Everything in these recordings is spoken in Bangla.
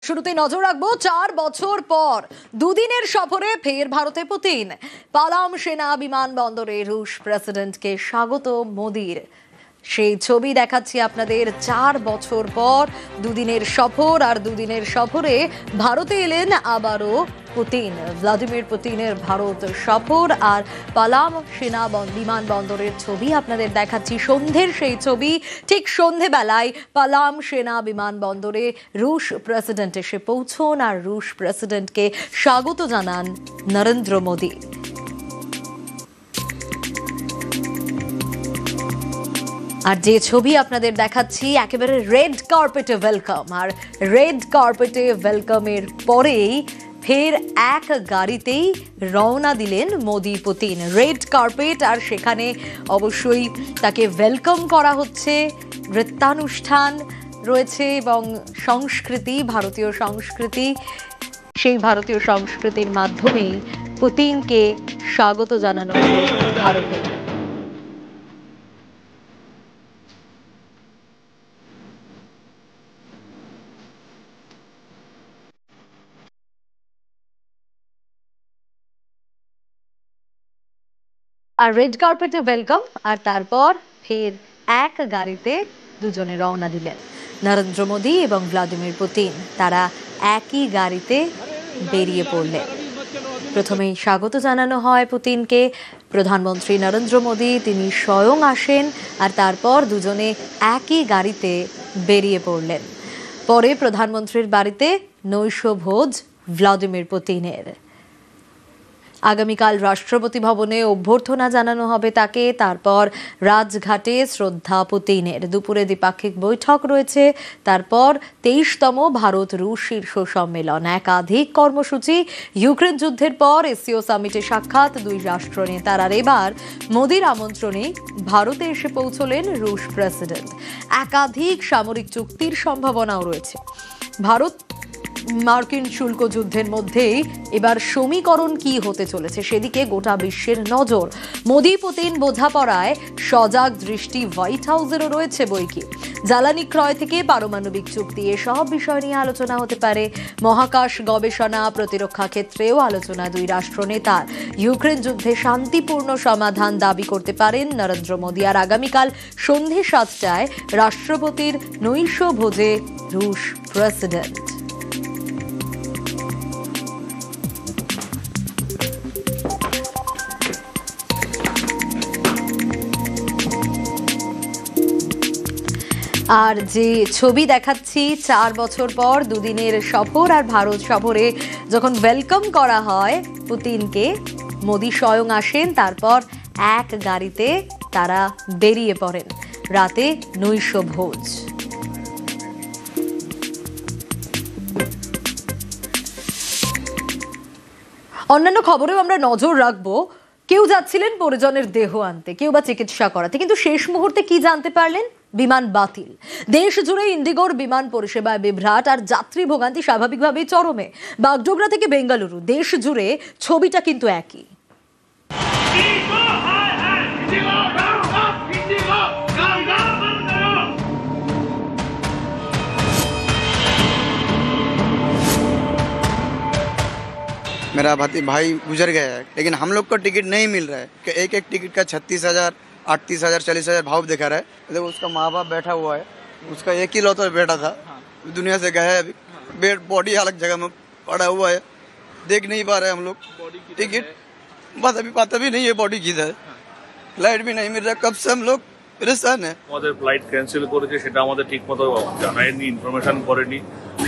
শুরুতে নজর রাখবো 4 বছর পর দুদিনের সফরে ফের ভারতে পুতিন। পালাম সেনা বিমানবন্দরে রুশ প্রেসিডেন্টকে স্বাগত মোদির। সেই ছবি দেখাচ্ছি আপনাদের। 4 বছর পর দুদিনের সফর, আর দুদিনের সফরে ভারতে এলেন আবারও পুতিন। ভ্লাদিমির পুতিনের ভারত সফর আর পালাম সেনা বিমানবন্দরের ছবি আপনাদের দেখাচ্ছি। সন্ধ্যের সেই ছবি, ঠিক সন্ধ্যেবেলায় পালাম সেনা বিমানবন্দরে রুশ প্রেসিডেন্ট এসে পৌঁছন আর রুশ প্রেসিডেন্টকে স্বাগত জানান নরেন্দ্র মোদী। আর যে ছবি আপনাদের দেখাচ্ছি, একেবারে রেড কার্পেটে ওয়েলকাম। আর রেড কার্পেটে ওয়েলকামের পরেই ফের এক গাড়িতেই রওনা দিলেন মোদি পুতিন। রেড কার্পেট, আর সেখানে অবশ্যই তাকে ওয়েলকাম করা হচ্ছে। নৃত্যানুষ্ঠান রয়েছে এবং সংস্কৃতি, ভারতীয় সংস্কৃতি, সেই ভারতীয় সংস্কৃতির মাধ্যমেই পুতিনকে স্বাগত জানানো হলো ভারতে। আর রেড কার্পেটে ওয়েলকাম, আর তারপর ফের এক গাড়িতে দুজনে রওনা দিলেন নরেন্দ্র মোদী এবং ভ্লাদিমির পুতিন। তারা একই গাড়িতে বেরিয়ে পড়লেন। প্রথমেই স্বাগত জানানো হয় পুতিনকে। প্রধানমন্ত্রী নরেন্দ্র মোদী তিনি স্বয়ং আসেন, আর তারপর দুজনে একই গাড়িতে বেরিয়ে পড়লেন। পরে প্রধানমন্ত্রীর বাড়িতে নৈশভোজ ভ্লাদিমির পুতিনের। আগামীকাল রাষ্ট্রপতি ভবনে অভ্যর্থনা জানানো হবে তাকে। তারপর রাজঘাটে শ্রদ্ধা পুতিনের। দুপুরে দ্বিপাক্ষিক বৈঠক রয়েছে। তারপর 23তম ভারত রুশ শীর্ষ সম্মেলন, একাধিক কর্মসূচি। ইউক্রেন যুদ্ধের পর এসসিও সামিটে সাক্ষাৎ দুই রাষ্ট্র নেতার। আর এবার মোদির আমন্ত্রণে ভারতে এসে পৌঁছলেন রুশ প্রেসিডেন্ট। একাধিক সামরিক চুক্তির সম্ভাবনাও রয়েছে। ভারত মার্কিন শুল্ক যুদ্ধের মধ্যেই এবার সমীকরণ কি হতে চলেছে সেদিকে গোটা বিশ্বের নজর। মোদি পুতিন বোঝাপড়ায় সজাগ দৃষ্টি হোয়াইট হাউসেরও রয়েছে বইকি। জ্বালানি ক্রয় থেকে পারমাণবিক চুক্তি, এসব বিষয় নিয়ে আলোচনা হতে পারে। মহাকাশ গবেষণা, প্রতিরক্ষা ক্ষেত্রেও আলোচনা দুই রাষ্ট্র নেতার। ইউক্রেন যুদ্ধে শান্তিপূর্ণ সমাধান দাবি করতে পারেন নরেন্দ্র মোদী। আর আগামীকাল সন্ধে 7টায় রাষ্ট্রপতির নৈশ ভোজে রুশ প্রেসিডেন্ট। আর যে ছবি দেখাচ্ছি, 4 বছর পর দুদিনের সফর আর ভারত সফরে যখন ওয়েলকাম করা হয় পুতিনকে, মোদি স্বয়ং আসেন। তারপর এক গাড়িতে তারা বেরিয়ে পড়েন। রাতে নৈশ ভোজ। অন্যান্য খবরেও আমরা নজর রাখবো। কেউ যাচ্ছিলেন পরিজনের দেহ আনতে, কেউ বা চিকিৎসা করাতে, কিন্তু শেষ মুহূর্তে কি জানতে পারলেন? বিমান বাতিল। দেশ জুড়ে ইন্ডিগোর বিমান পরিষেবায় বিভ্রাট আর যাত্রী ভোগান্তি স্বাভাবিকভাবেই চরমে। বাগডোগরা থেকে বেঙ্গালুরু, দেশ জুড়ে ছবিটা কিন্তু একই। मेरा भाई गुजर गया है, लेकिन हम लोग को टिकट नहीं मिल रहा है। एक एक टिकट का 36,000, 38,000, 40,000 भाव दिखा रहा है। देखो उसका माँ बाप बैठा हुआ है, उसका एक ही लौता बेटा था, दुनिया से गया है। अभी बेड बॉडी अलग जगह में पड़ा हुआ है, देख नहीं पा रहे हम लोग टिकट। बस अभी पता भी नहीं है बॉडी किधर है। फ्लाइट भी नहीं मिल रहा, कब से हम लोग परेशान है। আমাদের ফ্লাইট ক্যান্সেল করেছে, সেটা আমাদের ঠিক মতো জানায়নি, ইনফরমেশন করেনি।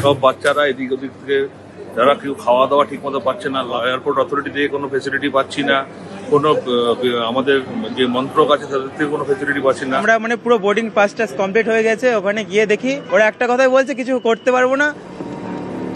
সব বাচ্চারা এদিক ওদিক থেকে, যারা কেউ খাওয়া দাওয়া ঠিক মতো পাচ্ছে না, এয়ারপোর্ট অথরিটি থেকে কোনো ফেসিলিটি পাচ্ছি না, কোনো আমাদের যে মন্ত্রক আছে তাদের থেকে কোনো ফেসিলিটি পাচ্ছি না। আমরা পুরো বোর্ডিং পাসটা কমপ্লিট হয়ে গেছে, ওখানে গিয়ে দেখি ওরা একটা কথাই বলছে, কিছু করতে পারবো না।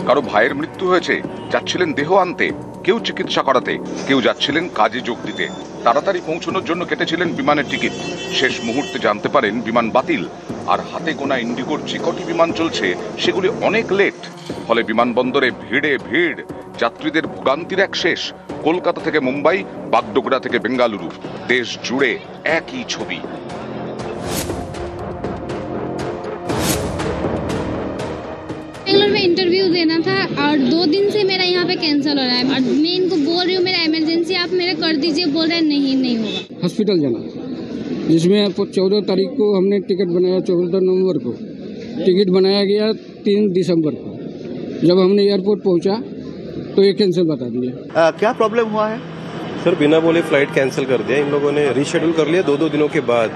কারো ভাইয়ের মৃত্যু হয়েছে, যাচ্ছিলেন দেহ আনতে, কেউ চিকিৎসা করাতে, কেউ যাচ্ছিলেন কাজে যোগ দিতে। তাড়াতাড়ি পৌঁছানোর জন্য কেটেছিলেন বিমানের টিকিট। শেষ মুহূর্তে জানতে পারেন বিমান বাতিল। আর হাতে গোনা ইন্ডিগোর যে কটি বিমান চলছে সেগুলি অনেক লেট। ফলে বিমানবন্দরে ভিড়ে ভিড়, যাত্রীদের ভোগান্তির এক শেষ। কলকাতা থেকে মুম্বাই, বাগডোগরা থেকে বেঙ্গালুরু, দেশ জুড়ে একই ছবি। बेंगलोर में इंटरव्यू देना और 2 दिन से मेरा यहाँ पे कैंसिल हो रहा है और मैं इनको बोल रही हूँ मेरा इमरजेंसी आप मेरा कर दीजिए, बोल रहे हैं नहीं होगा। हॉस्पिटल जाना, जिसमें 14 तारीख को हमने टिकट बनाया, 14 नवंबर को टिकट बनाया गया 3 दिसंबर को। जब हमने एयरपोर्ट पहुंचा तो ये कैंसिल बता दिया। क्या प्रॉब्लम हुआ है सर? बिना बोले फ्लाइट कैंसिल कर दिया इन लोगों ने, रीशेड्यूल कर लिया 2 दिनों के बाद,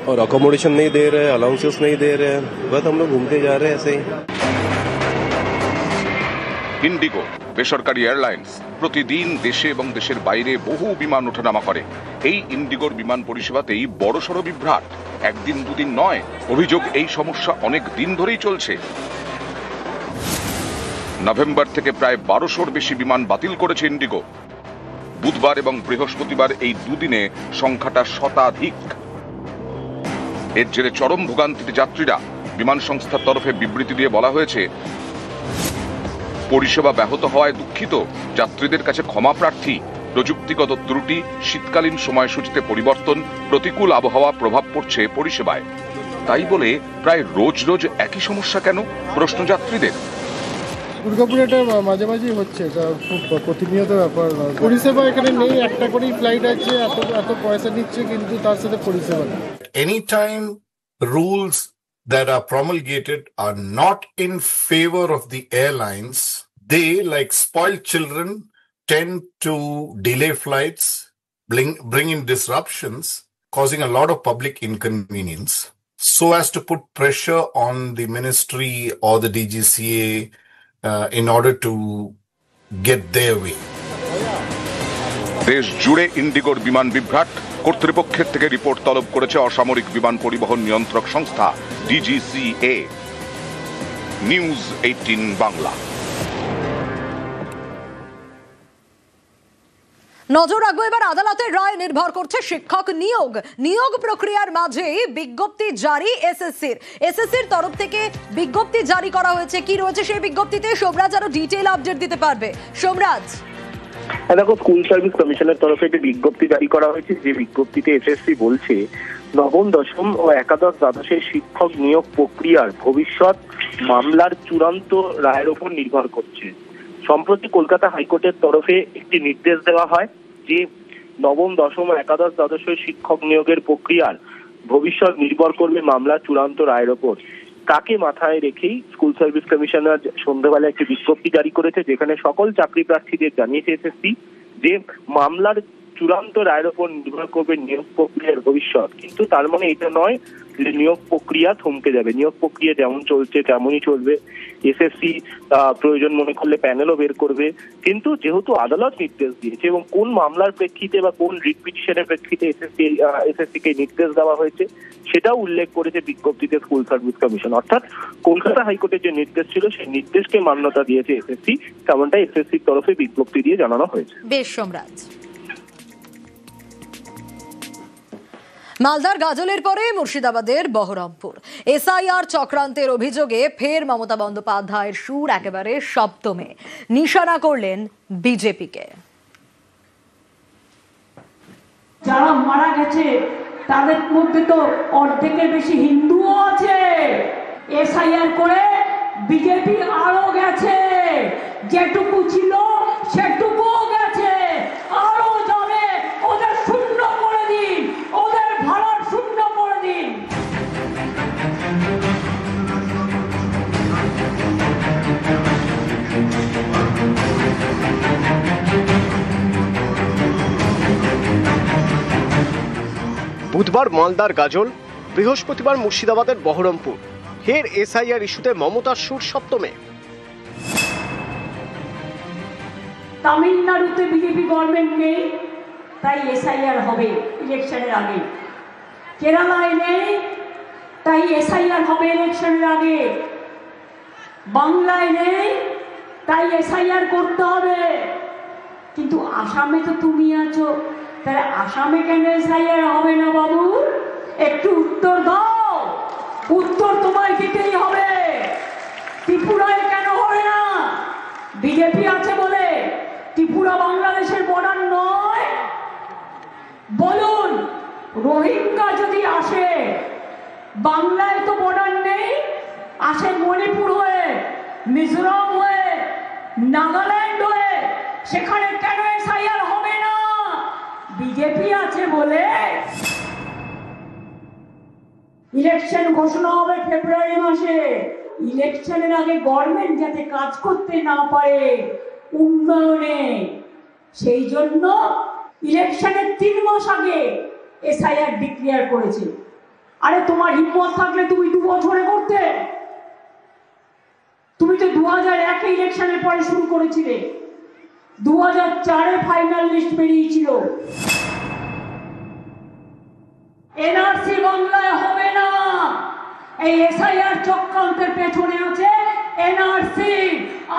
और अकोमोडेशन नहीं दे रहे, अलाउंसेस नहीं दे रहे, बस हम लोग घूमते जा रहे हैं ऐसे ही। ইন্ডিগো বেসরকারি এয়ারলাইন্স প্রতিদিন দেশে এবং দেশের বাইরে বহু বিমান ওঠানামা করে। এই ইন্ডিগোর বিমান পরিষেবাতেই বড়সড় বিভ্রাট, একদিন দুদিন নয়। অভিযোগ এই সমস্যা অনেক দিন ধরেই চলছে। নভেম্বর থেকে প্রায় 1200-র বেশি বিমান বাতিল করেছে ইন্ডিগো। বুধবার এবং বৃহস্পতিবার এই দুদিনে সংখ্যাটা শতাধিক। এর জেরে চরম ভোগান্তিতে যাত্রীরা। বিমান সংস্থার তরফে বিবৃতি দিয়ে বলা হয়েছে, পরিষেবা ব্যাহত হওয়ায় দুঃখিত, যাত্রীদের কাছে ক্ষমা প্রার্থী। প্রযুক্তিগত ত্রুটি, শীতকালীন সময়সূচিতে পরিবর্তন, প্রতিকূল আবহাওয়া প্রভাব পড়ছে পরিষেবায়। তাই বলে প্রায় রোজ রোজ একই সমস্যা কেন, প্রশ্ন যাত্রীদের। দুর্গাপুরে এটা মাঝে মাঝেই হচ্ছে, এটা খুব প্রতিনিয়ত ব্যাপার। পরিষেবা এখানে নেই, একটা করেই ফ্লাইট আছে, এত পয়সা নিচ্ছে কিন্তু তার সাথে পরিষেবা নেই। Any time rules that are promulgated are not in favor of the airlines, they, like spoiled children, tend to delay flights, bring in disruptions, causing a lot of public inconvenience, so as to put pressure on the ministry or the DGCA in order to get their way. দেশ জুড়ে ইন্ডিগোর বিমান বিভ্রাট। কর্তৃপক্ষের থেকে রিপোর্ট তলব করেছে অসামরিক বিমান পরিবহন নিয়ন্ত্রক সংস্থা DGCA। নিউজ 18 বাংলা। নজর রাখবো এবার আদালতের রায় নির্ভর করছে শিক্ষক নিয়োগ প্রক্রিয়ার মাঝে বিজ্ঞপ্তি জারি এসএসসির তরফ থেকে বিজ্ঞপ্তি জারি করা হয়েছে। কি রয়েছে সেই বিজ্ঞপ্তিতে সোমরাজ আরো ডিটেইল আপডেট দিতে পারবে। সোমরাজ, দেখো, স্কুল সার্ভিস কমিশনের তরফে একটি বিজ্ঞপ্তি জারি করা হয়েছে, যে বিজ্ঞপ্তিতে এসএসসি বলছে নবম, দশম ও একাদশ দ্বাদশের শিক্ষক নিয়োগ প্রক্রিয়ার ভবিষ্যৎ মামলার চূড়ান্ত রায়ের উপর নির্ভর করছে। সম্প্রতি কলকাতা হাইকোর্টের তরফে একটি নির্দেশ দেওয়া হয় যে নবম, দশম ও একাদশ দ্বাদশের শিক্ষক নিয়োগের প্রক্রিয়ার ভবিষ্যৎ নির্ভর করবে মামলার চূড়ান্ত রায়ের উপর। তাকে মাথায় রেখেই স্কুল সার্ভিস কমিশনার সন্ধ্যাবেলা একটি বিজ্ঞপ্তি জারি করেছে, যেখানে সকল চাকরি প্রার্থীদের জানিয়েছে এসএসসি যে মামলার চূড়ান্ত রায়ের উপর নির্ভর করবে নিয়োগ প্রক্রিয়ার ভবিষ্যৎ। কিন্তু তার মানে এটা নয় যে নিয়োগ প্রক্রিয়া থমকে যাবে। নিয়োগ প্রক্রিয়া যেমন চলছে তেমনই চলবে। এসএসসি প্রয়োজন মনে করলে প্যানেলও বের করবে। কিন্তু যেহেতু আদালত নির্দেশ দিয়েছে এবং কোন মামলার প্রেক্ষিতে বা কোন রিট পিটিশনের প্রেক্ষিতে এসএসসি কে নির্দেশ দেওয়া হয়েছে সেটাও উল্লেখ করেছে বিজ্ঞপ্তিতে স্কুল সার্ভিস কমিশন। অর্থাৎ কলকাতা হাইকোর্টের যে নির্দেশ ছিল সেই নির্দেশকে মান্যতা দিয়েছে এসএসসি, তেমনটাই এসএসসির তরফে বিজ্ঞপ্তি দিয়ে জানানো হয়েছে। বেশ সোমরাজ। মালদার গাজলের পরে মুর্শিদাবাদের বহরমপুর এসআইআর চক্রান্তের অভিযোগে ফের মমতা বন্দ্যোপাধ্যায়ের সুর একেবারে সপ্তমে। নিশানা করলেন বিজেপিকে। যারা মারা গেছে তাদের মধ্যে তো অর্ধেকের বেশি হিন্দুও আছে। এসআইআর করে বিজেপি আরো গেছে, যেটুকু ছিল সেটুকুও গেছে, আরো যাবে। ওদের শূন্য করে দিন, ওদের ভাড়ার শূন্য করে দিন। বুধবার মালদার গাজল, বৃহস্পতিবার মুর্শিদাবাদের বহরমপুর। ফের এসআইআর ইস্যুতে মমতার সুর সপ্তমে। তামিলনাড়ুতে বিজেপি গভর্নমেন্ট নেই, তাই এসআইআর হবে ইলেকশনের আগে। কেরালায় নেই, তাই এসআইআর হবে ইলেকশনের আগে। বাংলায় নেই, তাই এসআইআর করতে হবে। কিন্তু আসামে তো তুমি আছো, তাহলে আসামে কেন এসআইআর হবে না বাবু? একটু উত্তর দাও। উত্তর তোমায় দিতেই হবে। ত্রিপুরায় কেন হবে না? বিজেপি আছে বলে ত্রিপুরা বাংলাদেশের বর্ডার নয়? বলুন, রোহিঙ্গা যদি আসে, বাংলায় তো বর্ডার নেই, আসে মণিপুর হয়ে, মিজোরাম হয়ে, নাগাল্যান্ড হয়ে সেখানে কেন এসআইআর হবে না? বিজেপি আছে বলে। ইলেকশন ঘোষণা হবে ফেব্রুয়ারি মাসে। ইলেকশনের আগে গভর্নমেন্ট যাতে কাজ করতে না পারে উন্নয়নে, সেই জন্য ইলেকশনের 3 মাস আগে এসআইআর ডিক্লেয়ার করেছে। আরে তোমার হিম্মত থাকলে তুমি 2 বছরে করতে। তুমি তো 2001 ইলেকশনের পরে শুরু করেছিলে, 2004 ফাইনাল লিস্ট বেরিয়েছিল। এনআরসি বাংলায় হবে না। এই এসআইআর চক্রান্তের পেছনে আছে এনআরসি।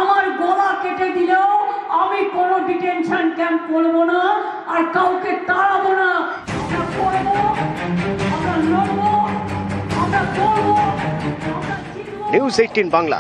আমার গলা কেটে দিলেও আমি কোনো ডিটেনশন ক্যাম্প করবো না, আর কাউকে তাড়াবো না। আমরা করবো, আমরা লড়বো, আমরা করবো। নিউজ 18 বাংলা।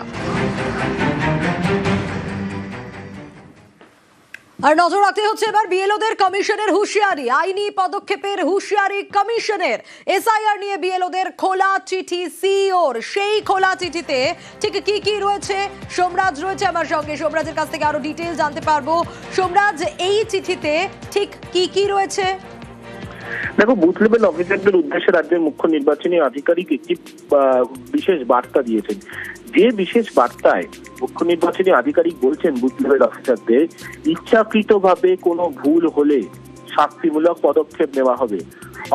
আর নজর রাখতে হচ্ছে এবার বিএলওদের কমিশনের হুঁশিয়ারি, আইনি পদক্ষেপের হুঁশিয়ারি কমিশনের। এসআইআর নিয়ে বিএলওদের খোলা চিঠি সিইওর। সেই খোলা চিঠিতে ঠিক কি কি রয়েছে, সোমরাজ রয়েছে আমার সঙ্গে, সোমরাজের কাছ থেকে আরো ডিটেইল জানতে পারবো। সোমরাজ, এই চিঠিতে ঠিক কি কি রয়েছে? দেখো, বুথ লেভেল অফিসারদের উদ্দেশ্যে রাজ্যের মুখ্য নির্বাচনী আধিকারিক একটি বিশেষ বার্তা দিয়েছেন। যে বিশেষ বার্তায় মুখ্য নির্বাচনী আধিকারিক বলছেন বুথ লেভেল অফিসারদের ইচ্ছাকৃতভাবে কোনো ভুল হলে শাস্তিমূলক পদক্ষেপ নেওয়া হবে।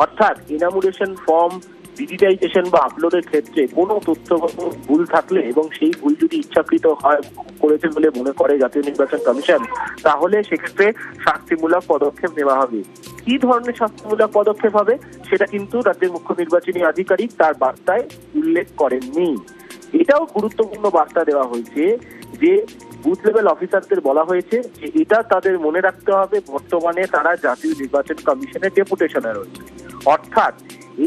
অর্থাৎ ইনামুরেশন ফর্ম ডিজিটাইজেশন বা আপলোডের ক্ষেত্রে কোনো তথ্যগত ভুল থাকলে এবং সেই ভুল যদি ইচ্ছাকৃত হয় করেছে বলে মনে করে জাতীয় নির্বাচন কমিশন, তাহলে সেক্ষেত্রে শাস্তিমূলক পদক্ষেপ নেওয়া হবে। কি ধরনের শাস্তিমূলক পদক্ষেপ হবে সেটা কিন্তু রাজ্যের মুখ্য নির্বাচনী আধিকারিক তার বার্তায় উল্লেখ করেননি। এটাও গুরুত্বপূর্ণ বার্তা দেওয়া হয়েছে যে বুথ লেভেল অফিসারদের বলা হয়েছে যে এটা তাদের মনে রাখতে হবে বর্তমানে তারা জাতীয় নির্বাচন কমিশনের ডেপুটেশনে রয়েছে। অর্থাৎ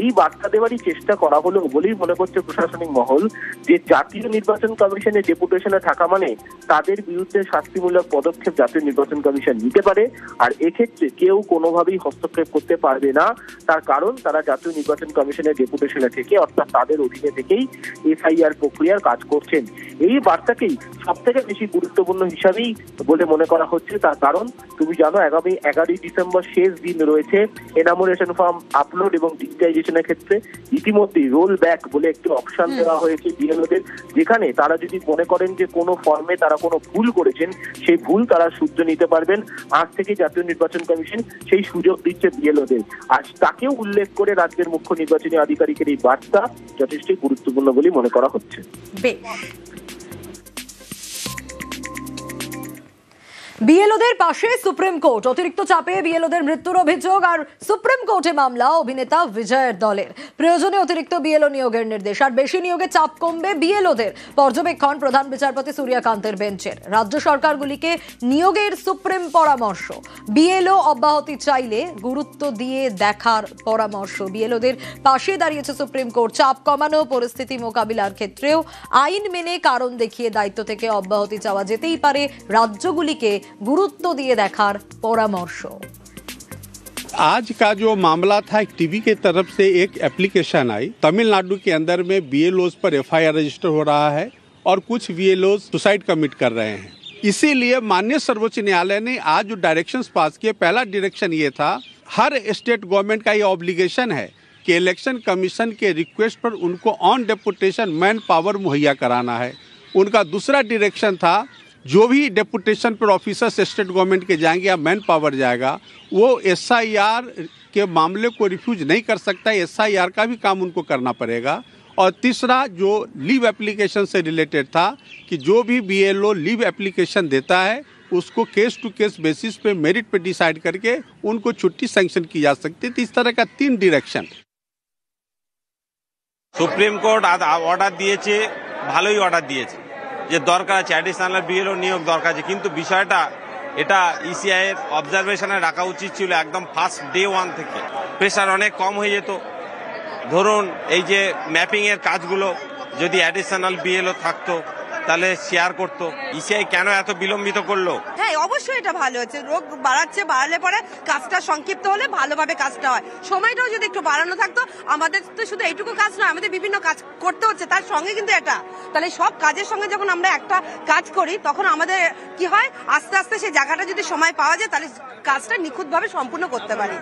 এই বার্তা দেওয়ারই চেষ্টা করা হলো বলেই মনে করছে প্রশাসনিক মহল যে জাতীয় নির্বাচন কমিশনের ডেপুটেশনে থাকা মানে তাদের বিরুদ্ধে শাস্তিমূলক পদক্ষেপ জাতীয় নির্বাচন কমিশন নিতে পারে। আর এক্ষেত্রে কেউ কোনোভাবেই হস্তক্ষেপ করতে পারবে না, তার কারণ তারা জাতীয় নির্বাচন কমিশনের ডেপুটেশনে থেকে অর্থাৎ তাদের অধীনে থেকেই এসআইআর প্রক্রিয়ার কাজ করছেন। এই বার্তাকেই সব থেকে বেশি গুরুত্বপূর্ণ হিসাবেই বলে মনে করা হচ্ছে, তার কারণ তুমি জানো আগামী 11 ডিসেম্বর শেষ দিন রয়েছে এনামুরেশন ফর্ম আপলোড এবং ডিজিটাইজেশনের ক্ষেত্রে। ইতিমধ্যেই রোল ব্যাক বলে একটি অপশন দেওয়া হয়েছে বিএলওদের, যেখানে তারা যদি মনে করেন যে কোনো ফর্মে তারা কোনো ভুল করেছেন সেই ভুল তারা শুধরে নিতে পারবেন। আজ থেকে জাতীয় নির্বাচন কমিশন সেই সুযোগ দিচ্ছে বিএলওদের। আজ তাকেও উল্লেখ করে রাজ্যের মুখ্য নির্বাচনী আধিকারিকের এই বার্তা যথেষ্ট গুরুত্বপূর্ণ বলে মনে করা হচ্ছে। বিএলওদের পাশে সুপ্রিম কোর্ট। অতিরিক্ত চাপে বিএলওদের মৃত্যুর অভিযোগ আর সুপ্রিম কোর্টে মামলা অভিনেতা বিজয়ের দলের। প্রয়োজনে অতিরিক্ত বিএলও নিয়োগের নির্দেশ, আর বেশি নিয়োগে চাপ কমবে বিএলওদের। পর্যবেক্ষণ প্রধান বিচারপতি সূর্যকান্তের বেঞ্চের। রাজ্য সরকারগুলিকে নিয়োগের সুপ্রিম পরামর্শ। বিএলও অব্যাহতি চাইলে গুরুত্ব দিয়ে দেখার পরামর্শ। বিএলওদের পাশে দাঁড়িয়েছে সুপ্রিম কোর্ট। চাপ কমানো, পরিস্থিতি মোকাবিলার ক্ষেত্রেও আইন মেনে কারণ দেখিয়ে দায়িত্ব থেকে অব্যাহতি চাওয়া যেতেই পারে। রাজ্যগুলিকে गुरुत्व दिए देखार परामर्श। आज का जो मामला था, एक टीवी के तरफ से एक एप्लीकेशन आई। तमिलनाडु के अंदर में बीएलओस पर एफआईआर रजिस्टर हो रहा है और कुछ बीएलओस सुसाइड कमिट कर रहे हैं। इसीलिए माननीय सर्वोच्च न्यायालय ने आज जो डायरेक्शंस पास किए, पहला डायरेक्शन ये था हर स्टेट गवर्नमेंट का ये ऑब्लिगेशन है कि इलेक्शन कमीशन के रिक्वेस्ट पर उनको ऑन डेपुटेशन मैन पावर मुहैया कराना है। उनका दूसरा डायरेक्शन था जो भी डेपुटेशन पर ऑफिसर्स स्टेट गवर्नमेंट के जाएंगे या मैन पावर जाएगा, वो एसआईआर के मामले को रिफ्यूज नहीं कर सकता। एसआईआर का भी काम उनको करना पड़ेगा। और तीसरा जो लीव एप्लीकेशन से रिलेटेड था कि जो भी बीएलओ लीव एप्लीकेशन देता है उसको केस टू केस बेसिस पे मेरिट पे डिसाइड करके उनको छुट्टी सैंक्शन की जा सकती है। इस तरह का 3 डायरेक्शन सुप्रीम कोर्ट ऑर्डर दिए, ভালোই অর্ডার দিয়েছে যে দরকার আছে অ্যাডিশনাল বিএলও নিয়োগ দরকার আছে, কিন্তু বিষয়টা এটা ইসিআই এর অবজারভেশনে রাখা উচিত ছিল একদম ফার্স্ট ডে 1 থেকে। প্রেশার অনেক কম হয়ে যেত। ধরুন এই যে ম্যাপিং এর কাজগুলো যদি অ্যাডিশনাল বিএলও থাকতো তাহলে শেয়ার করতো। ইসিআই কেন এত বিলম্বিত করলো? হ্যাঁ, অবশ্যই এটা ভালো হচ্ছে। রোগ বাড়ালে পরে কাজটা সংক্ষিপ্ত হলে ভালোভাবে কাজটা হয়। সময়টাও যদি একটু বাড়ানো থাকতো, আমাদের তো শুধু এইটুকু কাজ নয়, আমাদের বিভিন্ন কাজ করতে হচ্ছে, তার সঙ্গে কিন্তু এটা, তাহলে সব কাজের সঙ্গে যখন আমরা একটা কাজ করি তখন আমাদের কি হয়, আস্তে আস্তে সেই জায়গাটা যদি সময় পাওয়া যায় তাহলে কাজটা নিখুঁতভাবে সম্পূর্ণ করতে পারি।